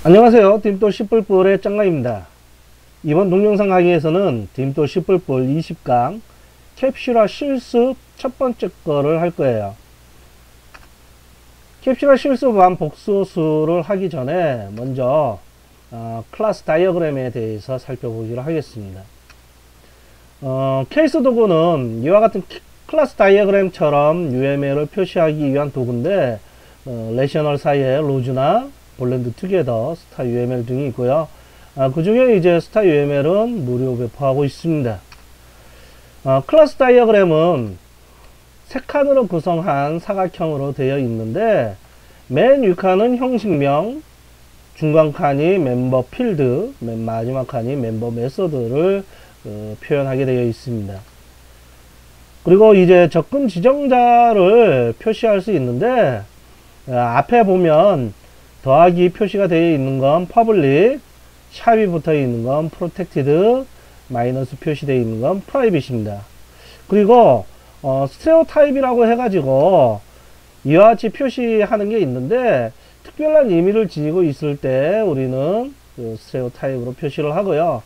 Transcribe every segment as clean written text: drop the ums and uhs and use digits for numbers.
안녕하세요. 딤돌 씨뿔뿔의 짱가입니다. 이번 동영상 강의에서는 딤돌 씨뿔뿔 20강 캡슐화 실습 첫 번째 거를 할 거예요. 캡슐화 실습한 복소수를 하기 전에 먼저 클래스 다이어그램에 대해서 살펴보기로 하겠습니다. 케이스 도구는 이와 같은 클래스 다이어그램처럼 UML을 표시하기 위한 도구인데 레셔널 사이에 로즈나 블렌드 투게더, 스타 UML 등이 있고요. 그 중에 이제 스타 UML은 무료 배포하고 있습니다. 클래스 다이어그램은 세 칸으로 구성한 사각형으로 되어 있는데 맨 위칸은 형식명, 중간 칸이 멤버 필드, 맨 마지막 칸이 멤버 메소드를 표현하게 되어 있습니다. 그리고 이제 접근 지정자를 표시할 수 있는데 앞에 보면 더하기 표시가 되어 있는 건 퍼블릭, 샵이 붙어 있는 건 프로텍티드, 마이너스 표시되어 있는 건 프라이빗입니다. 그리고 스테레오 타입이라고 해가지고 이와 같이 표시하는 게 있는데 특별한 의미를 지니고 있을 때 우리는 그 스테레오 타입으로 표시를 하고요.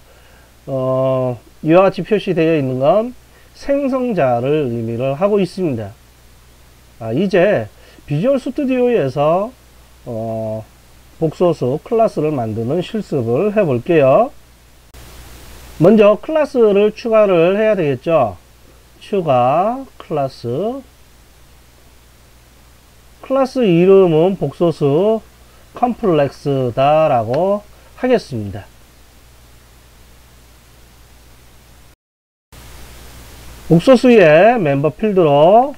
이와 같이 표시되어 있는 건 생성자를 의미를 하고 있습니다. 이제 비주얼 스튜디오에서 복소수 클래스를 만드는 실습을 해 볼게요. 먼저 클래스를 추가를 해야 되겠죠. 추가 클래스 이름은 복소수 컴플렉스다 라고 하겠습니다. 복소수의 멤버 필드로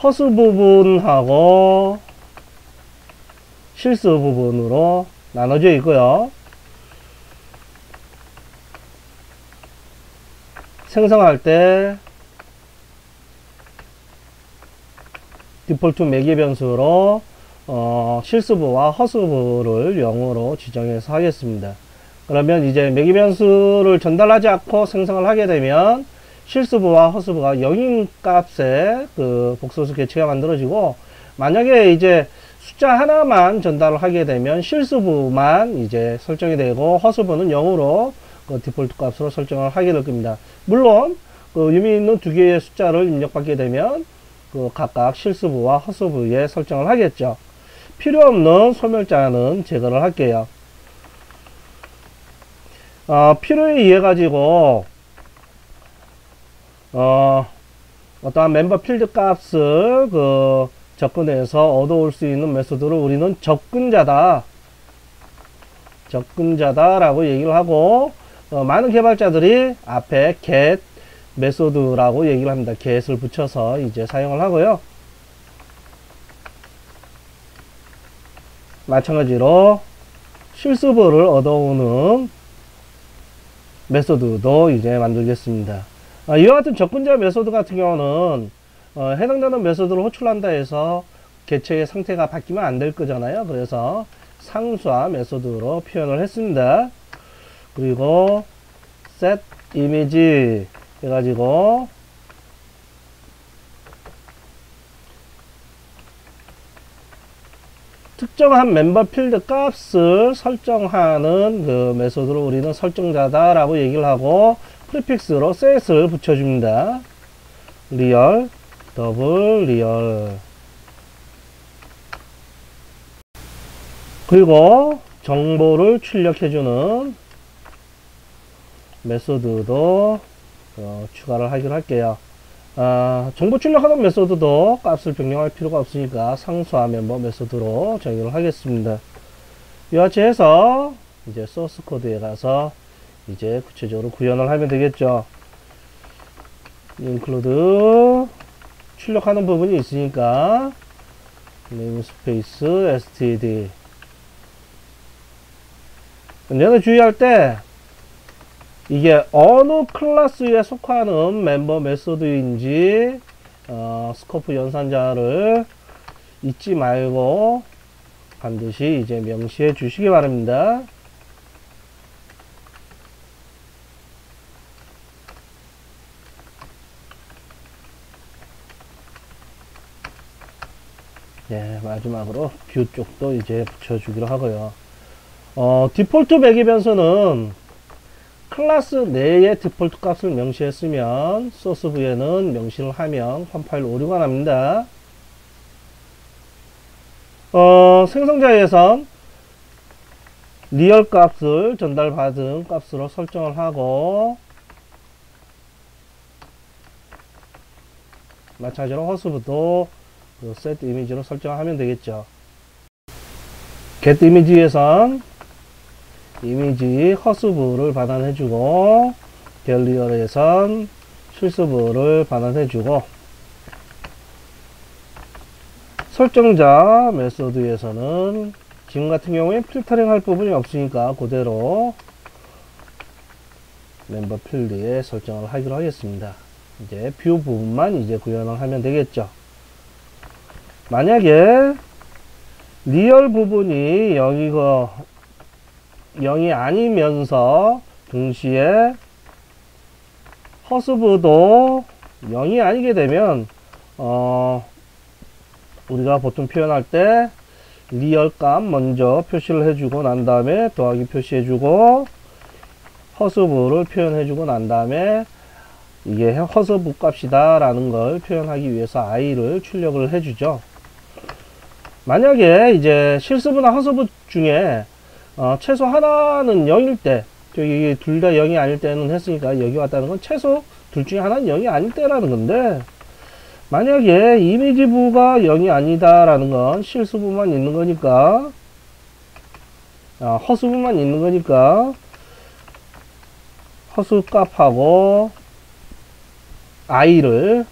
허스 부분하고 실수 부분으로 나눠져 있고요. 생성할 때 디폴트 매개 변수로 실수부와 허스부를 0으로 지정해서 하겠습니다. 그러면 이제 매개 변수를 전달하지 않고 생성을 하게 되면 실수부와 허스부가 0인 값의 그 복소수 개체가 만들어지고, 만약에 이제 숫자 하나만 전달을 하게 되면 실수부만 이제 설정이 되고 허스부는 0으로 그 디폴트 값으로 설정을 하게 될 겁니다. 물론 그 의미 있는 두 개의 숫자를 입력받게 되면 그 각각 실수부와 허스부에 설정을 하겠죠. 필요 없는 소멸자는 제거를 할게요. 필요에 의해 가지고 어떠한 member 필드 값을 접근해서 얻어올 수 있는 메소드를 우리는 접근자다 라고 얘기를 하고, 많은 개발자들이 앞에 get 메소드라고 얘기를 합니다. get을 붙여서 이제 사용을 하고요. 마찬가지로 실수부를 얻어오는 메소드도 이제 만들겠습니다. 이와 같은 접근자 메소드 같은 경우는 해당되는 메소드를 호출한다 해서 개체의 상태가 바뀌면 안 될 거잖아요. 그래서 상수화 메소드로 표현을 했습니다. 그리고 set image 해가지고 특정한 멤버 필드 값을 설정하는 그 메소드를 우리는 설정자다 라고 얘기를 하고, 프리픽스로 set을 붙여줍니다. 리얼, 더블 리얼. 그리고 정보를 출력해주는 메소드도 추가를 하기로 할게요. 정보 출력하는 메소드도 값을 변경할 필요가 없으니까 상수화 멤버 메소드로 정의를 하겠습니다. 이와 같이 해서 이제 소스 코드에 가서 이제 구체적으로 구현을 하면 되겠죠. include 출력하는 부분이 있으니까 namespace std. 얘는 주의할 때 이게 어느 클래스에 속하는 멤버 메소드인지 스코프 연산자를 잊지 말고 반드시 이제 명시해 주시기 바랍니다. 예, 마지막으로 뷰 쪽도 이제 붙여주기로 하고요. 디폴트 배기 변수는 클래스 내의 디폴트 값을 명시했으면 소스 부에는 명시를 하면 원 파일 오류가 납니다. 생성자에선 리얼 값을 전달받은 값으로 설정을 하고, 마찬가지로 허스브도 set 이미지로 설정하면 되겠죠. get 이미지에선 이미지 허스브를 반환해주고, 갤리어에선 실스브를 반환해주고, 설정자 메소드에서는 지금 같은 경우에 필터링 할 부분이 없으니까 그대로 멤버 필드에 설정을 하기로 하겠습니다. 이제 뷰 부분만 이제 구현을 하면 되겠죠. 만약에 리얼 부분이 0이 아니면서 동시에 허스브도 0이 아니게 되면 우리가 보통 표현할 때 리얼 값 먼저 표시를 해주고 난 다음에 더하기 표시해주고 허스브를 표현해주고 난 다음에 이게 허스브 값이다 라는 걸 표현하기 위해서 i를 출력을 해주죠. 만약에 이제 실스브나 허스브 중에 최소 하나는 0일 때, 저기 둘 다 0이 아닐 때는 했으니까 여기 왔다는 건 최소 둘 중에 하나는 0이 아닐 때라는 건데, 만약에 이미지부가 0이 아니다 라는 건 실수부만 있는 거니까, 허수부만 있는 거니까 허수 값하고 i를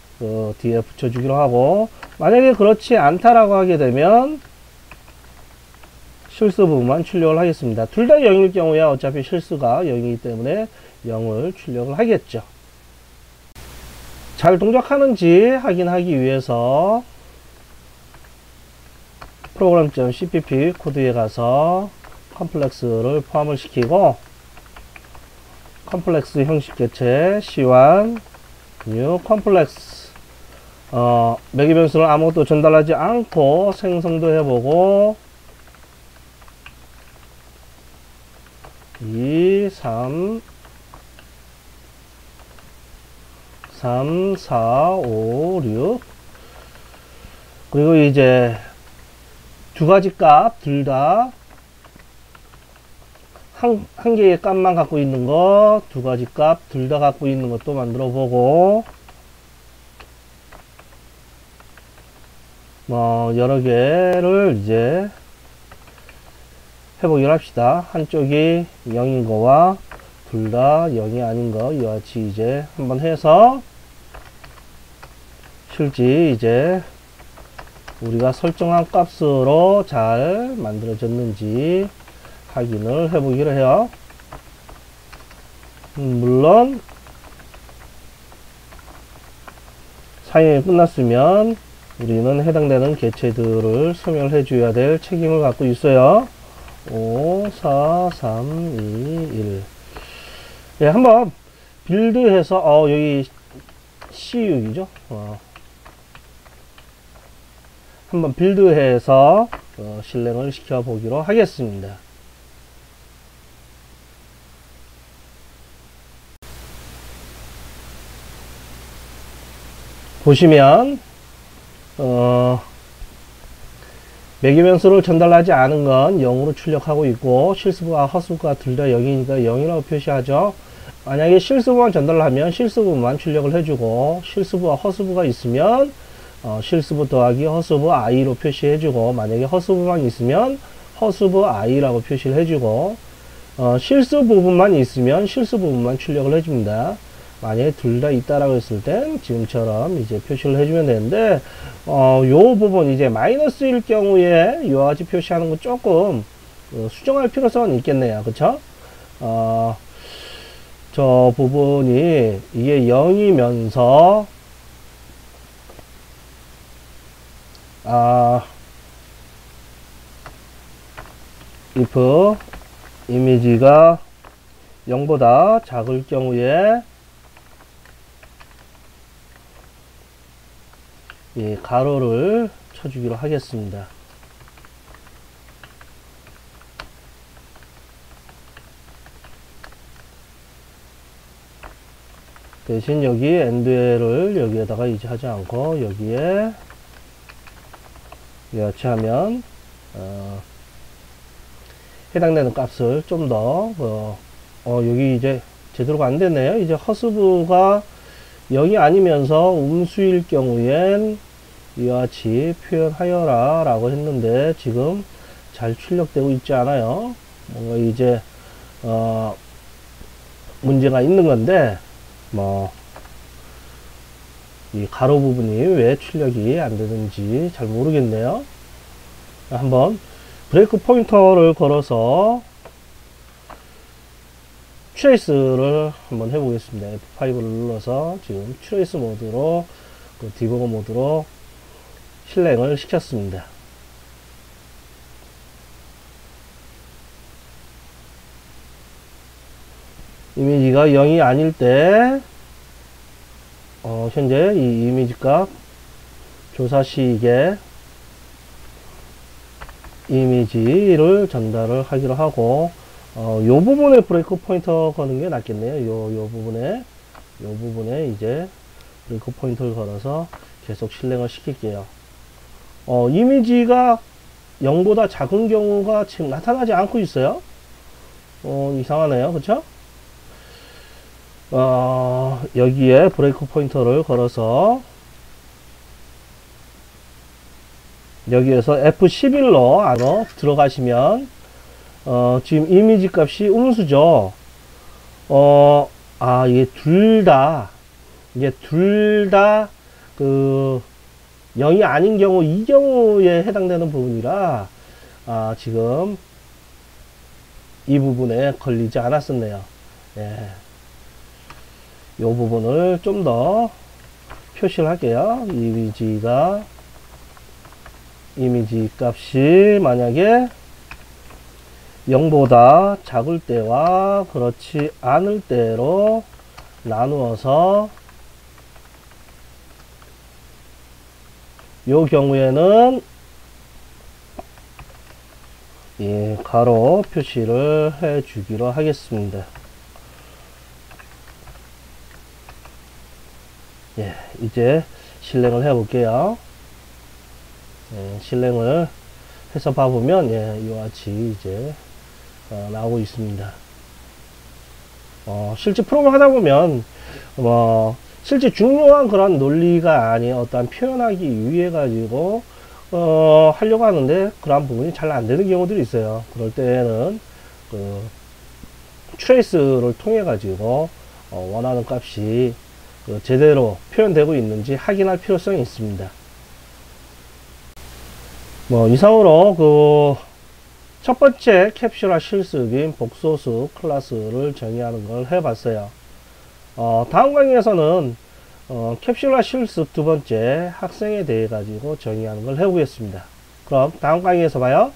뒤에 붙여주기로 하고, 만약에 그렇지 않다라고 하게 되면 실수 부분만 출력을 하겠습니다. 둘 다 0일 경우에 어차피 실수가 0이기 때문에 0을 출력을 하겠죠. 잘 동작하는지 확인하기 위해서 program.cpp 코드에 가서 컴플렉스를 포함을 시키고, 컴플렉스 형식 개체 C1 new 컴플렉스 매개 변수를 아무것도 전달하지 않고 생성도 해보고 2, 3, 4, 5, 6 그리고 이제 두 가지 값 둘 다 한 개의 값만 갖고 있는 거, 두 가지 값 둘 다 갖고 있는 것도 만들어 보고, 뭐 여러 개를 이제 해보기로 합시다. 한쪽이 0인 거와 둘 다 0이 아닌 거 이와 같이 이제 한번 해서 실제 이제 우리가 설정한 값으로 잘 만들어졌는지 확인을 해보기로 해요. 물론 사용이 끝났으면 우리는 해당되는 개체들을 소멸해 줘야 될 책임을 갖고 있어요. 5, 4, 3, 2, 1. 예, 한번 빌드해서 여기 C6이죠. 한번 빌드해서 실행을 시켜 보기로 하겠습니다. 보시면 매개 변수를 전달하지 않은 건 0으로 출력하고 있고, 실수부와 허수부가 둘 다 0이니까 0이라고 표시하죠. 만약에 실수부만 전달을 하면 실수부만 출력을 해주고, 실수부와 허수부가 있으면 실수부 더하기 허수부 i로 표시해주고, 만약에 허수부만 있으면 허수부 i라고 표시를 해주고, 실수 부분만 있으면 실수 부분만 출력을 해줍니다. 만약에 둘 다 있다라고 했을 땐 지금처럼 이제 표시를 해주면 되는데, 요 부분 이제 마이너스일 경우에 이와 같이 표시하는 거 조금 수정할 필요성은 있겠네요. 그쵸? 저 부분이 이게 0이면서 if 이미지가 0보다 작을 경우에 이 가로를 쳐주기로 하겠습니다. 대신 여기 end를 여기에다가 이제 하지 않고 여기에 이같이 하면 해당되는 값을 좀 더 여기 이제 제대로가 안 됐네요. 이제 허스브가 0이 아니면서 음수일 경우엔 이와 같이 표현하여라 라고 했는데 지금 잘 출력되고 있지 않아요. 뭔가 이제 문제가 있는 건데 이 가로 부분이 왜 출력이 안 되는지 잘 모르겠네요. 한번 브레이크 포인터를 걸어서 트레이스를 한번 해보겠습니다. F5를 눌러서 지금 트레이스 모드로 디버거 모드로 실행을 시켰습니다. 이미지가 0이 아닐 때 현재 이 이미지 값 조사 시기에 이미지를 전달을 하기로 하고 요 부분에 브레이크 포인터 거는 게 낫겠네요. 요 부분에 이제 브레이크 포인터를 걸어서 계속 실행을 시킬게요. 이미지가 0보다 작은 경우가 지금 나타나지 않고 있어요. 이상하네요. 그쵸? 여기에 브레이크 포인터를 걸어서 여기에서 F11로 안으로 들어가시면 지금 이미지 값이 음수죠. 이게 둘 다 그 0이 아닌 경우 이 경우에 해당되는 부분이라 지금 이 부분에 걸리지 않았었네요. 예. 이 부분을 좀 더 표시를 할게요. 이미지 값이 만약에 0보다 작을 때와 그렇지 않을 때로 나누어서 이 경우에는 이 가로 표시를 해 주기로 하겠습니다. 예, 이제 실행을 해 볼게요. 실행을 해서 봐보면 이와 같이 이제 나오고 있습니다. 실제 프로그램 하다 보면 실제 중요한 그런 논리가 아닌 어떠한 표현하기 위해 가지고 하려고 하는데 그런 부분이 잘 안 되는 경우들이 있어요. 그럴 때는 그 트레이스를 통해 가지고 원하는 값이 제대로 표현되고 있는지 확인할 필요성이 있습니다. 이상으로 첫 번째 캡슐화 실습인 복소수 클래스를 정의하는 걸 해봤어요. 다음 강의에서는 캡슐화 실습 두 번째 학생에 대해 가지고 정의하는 걸 해보겠습니다. 그럼 다음 강의에서 봐요.